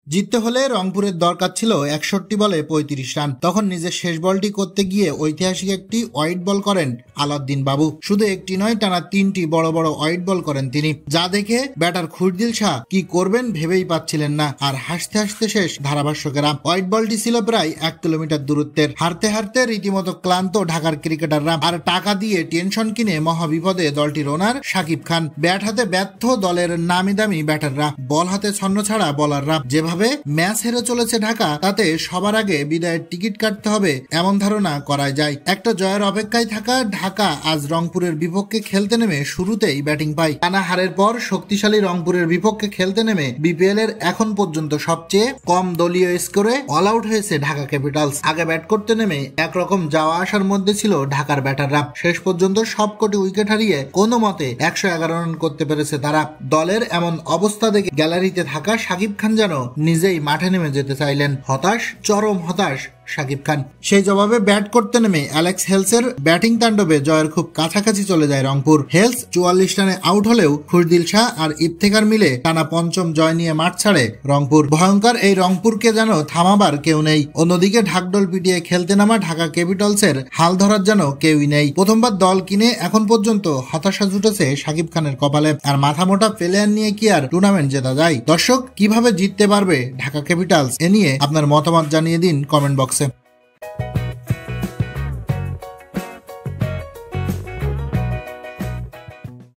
জিততে হলে রংপুরের দরকার ছিল ৬১ বলে ৩৫ রান। তখন নিজের শেষ বলটি করতে গিয়ে ঐতিহাসিক একটি ওয়াইড বল করেন আলাউদ্দিন বাবু। শুধু একটি নয়, টানা ৩টি বড় বড় ওয়াইড বল করেন তিনি, যা দেখে ব্যাটার খুরদিল শাহ কি করবেন ভেবেই পাচ্ছিলেন না। আর হাসতে হাসতে শেষ ধারাভাষ্যকেরা। ওয়াইড বলটি ছিল প্রায় ১ কিলোমিটার দূরত্বের। হারতে হারতে রীতিমতো ক্লান্ত ঢাকার ক্রিকেটাররা। আর টাকা দিয়ে টেনশন কিনে মহাবিপদে দলটির ওনার শাকিব খান। ব্যাট হাতে ব্যর্থ দলের নামি দামি ব্যাটাররা, বল হাতে ছন্ন ছাড়া বলাররা। যেভাবে ম্যাচ হেরে চলেছে ঢাকা, তাতে সবার আগে বিদায়ের টিকিট কাটতে হবে এমন ধারণা করা যায়। একটা জয়ের অপেক্ষায় থাকা ঢাকা আজ রংপুরের বিপক্ষে খেলতে নেমে শুরুতেই ব্যাটিং পায়। টানা হারের পর শক্তিশালী রংপুরের বিপক্ষে খেলতে নেমে বিপিএল এর এখন পর্যন্ত সবচেয়ে কম দলীয় স্কোরে অল আউট হয়েছে ঢাকা ক্যাপিটালস। আগে ব্যাট করতে নেমে একরকম যাওয়া আসার মধ্যে ছিল ঢাকার ব্যাটাররা। শেষ পর্যন্ত সবকটি উইকেট হারিয়ে কোনো মতে ১১১ রান করতে পেরেছে তারা। দলের এমন অবস্থা দেখে গ্যালারিতে থাকা শাকিব খান যেন নিজেই মাঠে নেমে যেতে চাইলেন। হতাশ, চরম হতাশ শাকিব খান। সেই জবাবে ব্যাট করতে নেমে অ্যালেক্স হেলসের ব্যাটিং তাণ্ডবে জয়ের খুব কাছাকাছি চলে যায় রংপুর। হেলস ৪৪ রানে আউট হলেও খুরদিল শাহ আর ইফতেখার মিলে টানা ৫ম জয় নিয়ে মাঠ ছাড়ে রংপুর। ভয়ঙ্কর এই রংপুরকে যেন থামাবার কেউ নেই। অন্যদিকে ঢাকঢোল পিটিয়ে খেলতে নামা ঢাকা ক্যাপিটালসের হাল ধরার যেন কেউই নেই। প্রথমবার দল কিনে এখন পর্যন্ত হতাশা জুটেছে শাকিব খানের কপালে। আর মাথা মোটা প্লেয়ার নিয়ে কি আর টুর্নামেন্ট জেতা যায়? দর্শক, কিভাবে জিততে পারবে ঢাকা ক্যাপিটালস, এ নিয়ে আপনার মতামত জানিয়ে দিন কমেন্ট বক্সে।